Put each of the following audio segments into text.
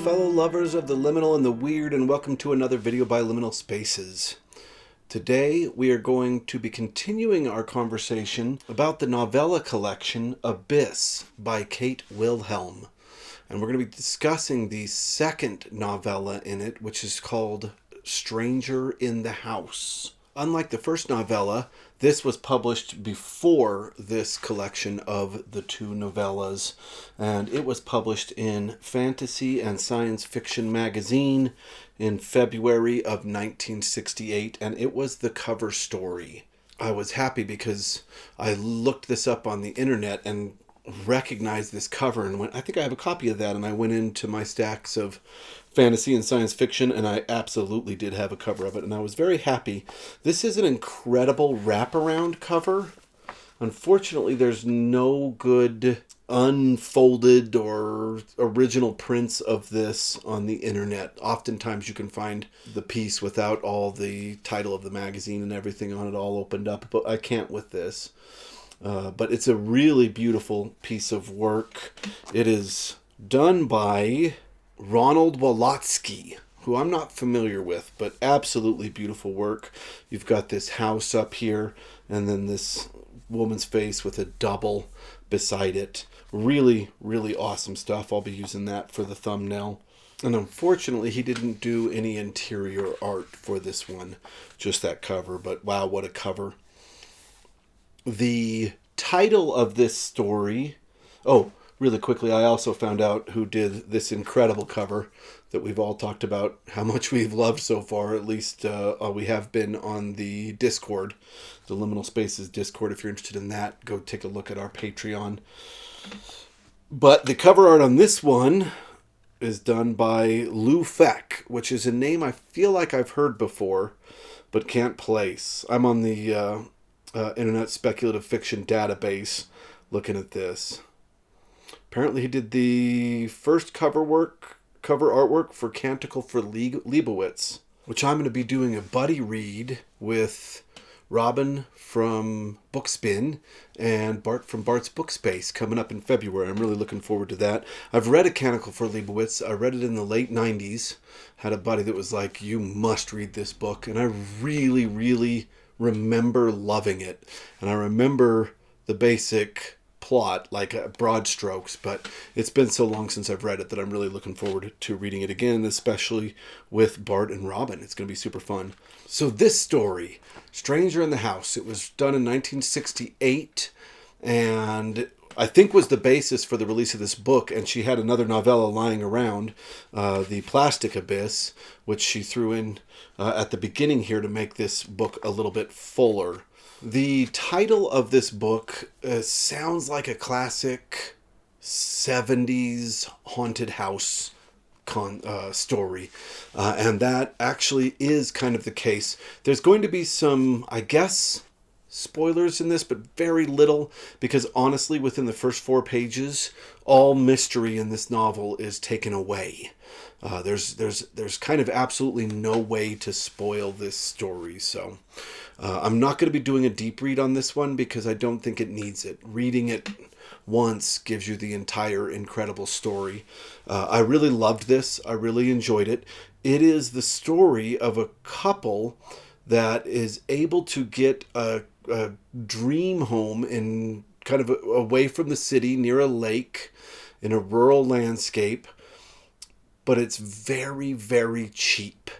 fellow lovers of the liminal and the weird, and welcome to another video by Liminal Spaces. Today we are going to be continuing our conversation about the novella collection Abyss by Kate Wilhelm. And we're going to be discussing the second novella in it, which is called Stranger in the House. Unlike the first novella, this was published before this collection of the two novellas, and it was published in Fantasy and Science Fiction magazine in February of 1968, and it was the cover story. I was happy because I looked this up on the internet and recognized this cover and went, I think I have a copy of that, and I went into my stacks of fantasy and science fiction, and I absolutely did have a cover of it, and I was very happy. This is an incredible wraparound cover. Unfortunately, there's no good unfolded or original prints of this on the internet. Oftentimes you can find the piece without all the title of the magazine and everything on it all opened up, but I can't with this. But it's a really beautiful piece of work. It is done by Ronald Wolotsky, who I'm not familiar with, but absolutely beautiful work. You've got this house up here, and then this woman's face with a double beside it. Really, really awesome stuff. I'll be using that for the thumbnail. And unfortunately, he didn't do any interior art for this one, just that cover. But wow, what a cover. The title of this story... Oh, really quickly, I also found out who did this incredible cover that we've all talked about, how much we've loved so far. At least we have been on the Discord, the Liminal Spaces Discord. If you're interested in that, go take a look at our Patreon. But the cover art on this one is done by Lou Feck, which is a name I feel like I've heard before, but can't place. I'm on the Internet Speculative Fiction database looking at this. Apparently he did the first cover artwork for Canticle for Leibowitz, which I'm going to be doing a buddy read with Robin from Bookspin and Bart from Bart's Bookspace coming up in February. I'm really looking forward to that. I've read a Canticle for Leibowitz. I read it in the late 90s. Had a buddy that was like, you must read this book. And I really, really remember loving it. And I remember the basic plot, like broad strokes, but it's been so long since I've read it that I'm really looking forward to reading it again, especially with Bart and Robin. It's going to be super fun. So this story, Stranger in the House, it was done in 1968, and I think was the basis for the release of this book, and she had another novella lying around, The Plastic Abyss, which she threw in at the beginning here to make this book a little bit fuller. The title of this book sounds like a classic 70s haunted house story. And that actually is kind of the case. There's going to be some, I guess, spoilers in this, but very little, because honestly, within the first 4 pages, all mystery in this novel is taken away. There's kind of absolutely no way to spoil this story, so I'm not going to be doing a deep read on this one because I don't think it needs it. Reading it once gives you the entire incredible story. I really loved this. I really enjoyed it. It is the story of a couple that is able to get a dream home in kind of away from the city near a lake in a rural landscape, but it's very, very cheap.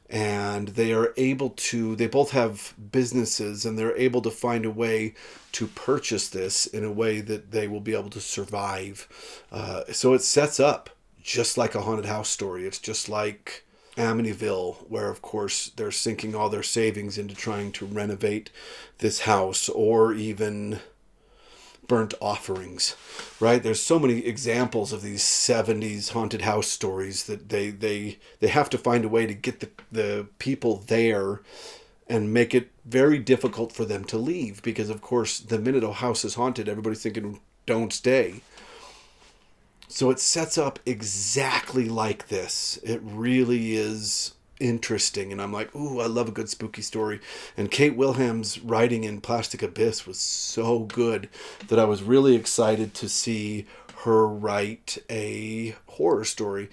And they both have businesses, and they're able to find a way to purchase this in a way that they will be able to survive. So it sets up just like a haunted house story. It's just like Amityville, where of course they're sinking all their savings into trying to renovate this house, or even Burnt Offerings, right? There's so many examples of these 70s haunted house stories that they have to find a way to get the people there and make it very difficult for them to leave, because of course the minute a house is haunted, everybody's thinking don't stay. So it sets up exactly like this. It really is interesting, and I'm like, ooh, I love a good spooky story. And Kate Wilhelm's writing in Plastic Abyss was so good that I was really excited to see her write a horror story.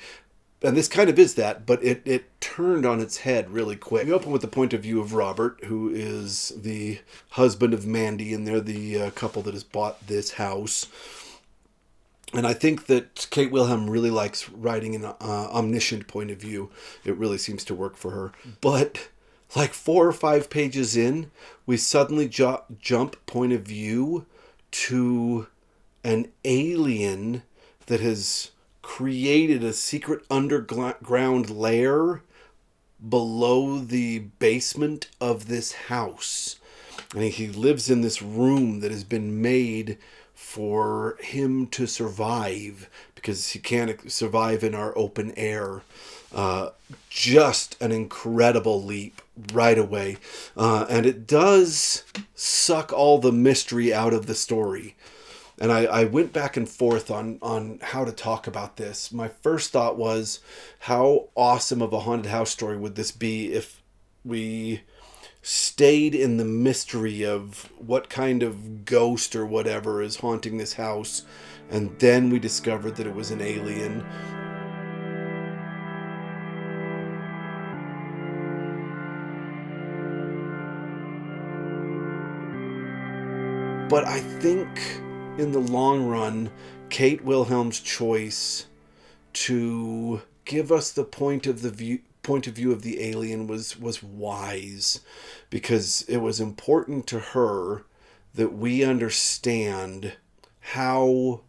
and this kind of is that, but it turned on its head really quick. We open with the point of view of Robert, who is the husband of Mandy, and they're the couple that has bought this house. And I think that Kate Wilhelm really likes writing an omniscient point of view. It really seems to work for her. But like 4 or 5 pages in, we suddenly jump point of view to an alien that has created a secret underground lair below the basement of this house. And he lives in this room that has been made for him to survive, because he can't survive in our open air. Just an incredible leap right away. And it does suck all the mystery out of the story. And I went back and forth on how to talk about this. My first thought was, how awesome of a haunted house story would this be if we stayed in the mystery of what kind of ghost or whatever is haunting this house, and then we discovered that it was an alien. But I think in the long run, Kate Wilhelm's choice to give us the point of view of the alien was wise, because it was important to her that we understand how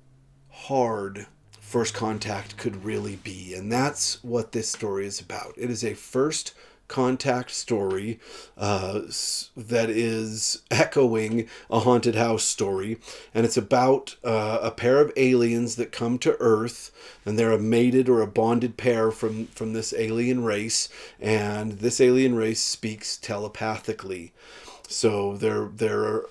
hard first contact could really be. And that's what this story is about. It is a first contact story that is echoing a haunted house story, and it's about a pair of aliens that come to Earth, and they're a mated or a bonded pair from this alien race, and this alien race speaks telepathically. So their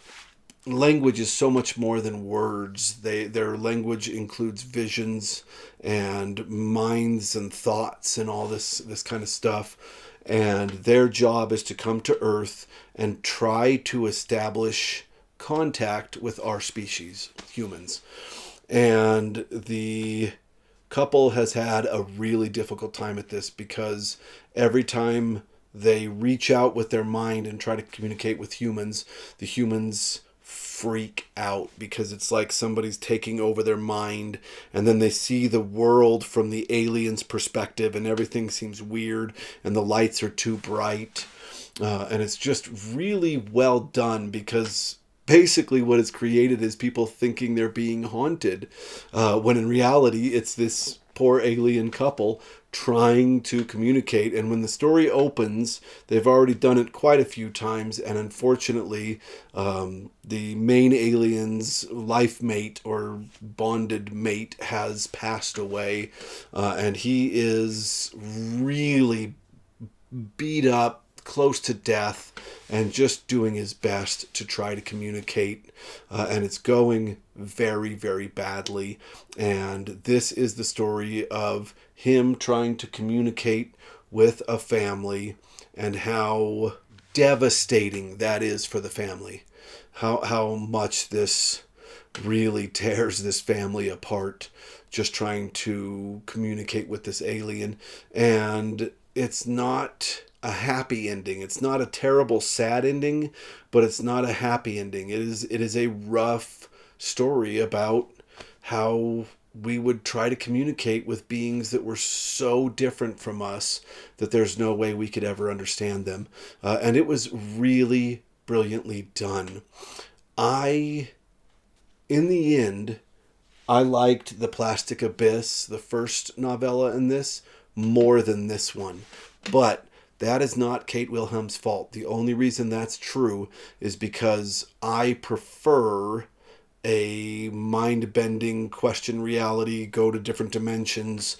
language is so much more than words. Their language includes visions and minds and thoughts and all this kind of stuff. And their job is to come to Earth and try to establish contact with our species, humans. And the couple has had a really difficult time at this, because every time they reach out with their mind and try to communicate with humans, the humans freak out, because it's like somebody's taking over their mind, and then they see the world from the alien's perspective, and everything seems weird, and the lights are too bright, and it's just really well done, because basically what it's created is people thinking they're being haunted, when in reality it's this poor alien couple trying to communicate. And when the story opens, they've already done it quite a few times, and unfortunately the main alien's life mate or bonded mate has passed away, and he is really beat up, close to death, and just doing his best to try to communicate, and it's going very, very badly. And this is the story of him trying to communicate with a family, and how devastating that is for the family, how much this really tears this family apart, just trying to communicate with this alien. And it's not a happy ending. It's not a terrible, sad ending, but it's not a happy ending. It is a rough story about how we would try to communicate with beings that were so different from us that there's no way we could ever understand them. And it was really brilliantly done. In the end, I liked The Plastic Abyss, the first novella in this, more than this one. But that is not Kate Wilhelm's fault. The only reason that's true is because I prefer a mind-bending, question reality, go to different dimensions,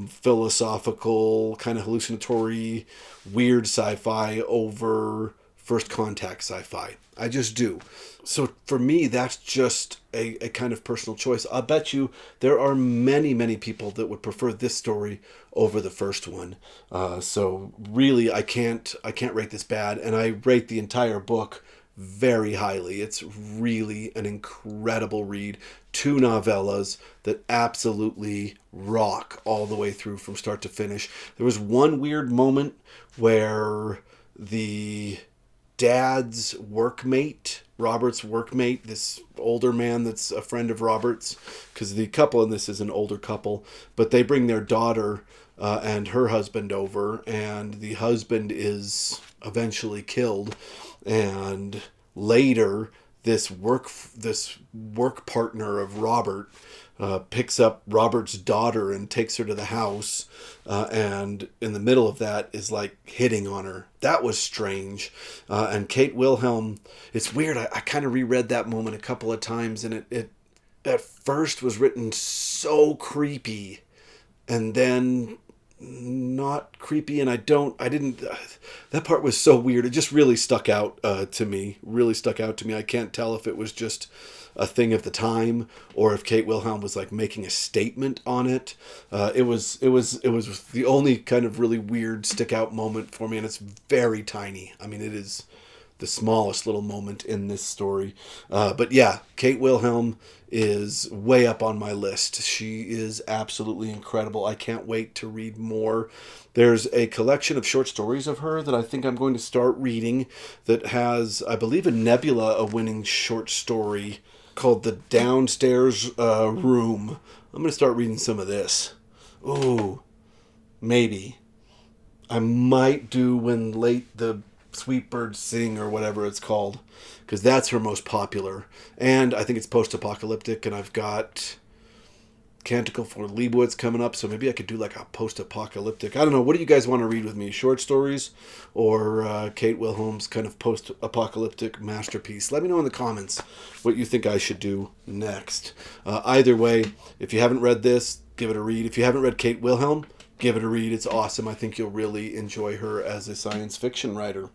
philosophical, kind of hallucinatory, weird sci-fi over first contact sci-fi. I just do. So for me, that's just a kind of personal choice. I'll bet you there are many, many people that would prefer this story over the first one. So really, I can't rate this bad, and I rate the entire book very highly. It's really an incredible read. Two novellas that absolutely rock all the way through from start to finish. There was one weird moment where the dad's workmate, Robert's workmate, this older man that's a friend of Robert's, because the couple in this is an older couple, but they bring their daughter and her husband over, and the husband is eventually killed, and later this work partner of Robert picks up Robert's daughter and takes her to the house, and in the middle of that is like hitting on her. That was strange. And Kate Wilhelm, it's weird. I kind of reread that moment a couple of times, and it at first was written so creepy, and then not creepy, and that part was so weird. It just really stuck out to me. I can't tell if it was just a thing of the time or if Kate Wilhelm was like making a statement on it. It was the only kind of really weird stick out moment for me, and it's very tiny. I mean, it is the smallest little moment in this story. But yeah, Kate Wilhelm is way up on my list. She is absolutely incredible. I can't wait to read more. There's a collection of short stories of her that I think I'm going to start reading that has, I believe, a Nebula, a winning short story called The Downstairs Room. I'm going to start reading some of this. Ooh, maybe. I might do When Late the Sweet Birds Sing, or whatever it's called, because that's her most popular. And I think it's post-apocalyptic, and I've got Canticle for Leibowitz coming up, so maybe I could do like a post-apocalyptic. I don't know. What do you guys want to read with me? Short stories or Kate Wilhelm's kind of post-apocalyptic masterpiece? Let me know in the comments what you think I should do next. Either way, if you haven't read this, give it a read. If you haven't read Kate Wilhelm, give it a read. It's awesome. I think you'll really enjoy her as a science fiction writer.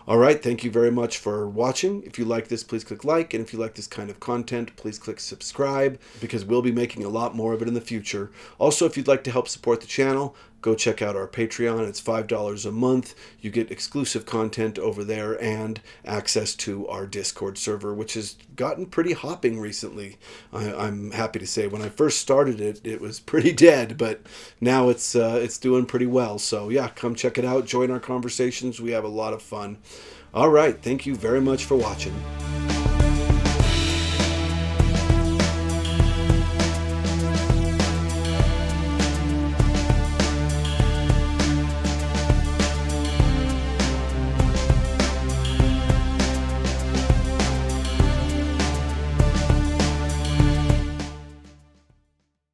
All right, thank you very much for watching. If you like this, please click like, and if you like this kind of content, please click subscribe, because we'll be making a lot more of it in the future. Also, if you'd like to help support the channel, go check out our Patreon. It's $5 a month. You get exclusive content over there and access to our Discord server, which has gotten pretty hopping recently. I'm happy to say when I first started it, it was pretty dead, but now it's doing pretty well. So yeah, come check it out. Join our conversations. We have a lot of fun. All right. Thank you very much for watching.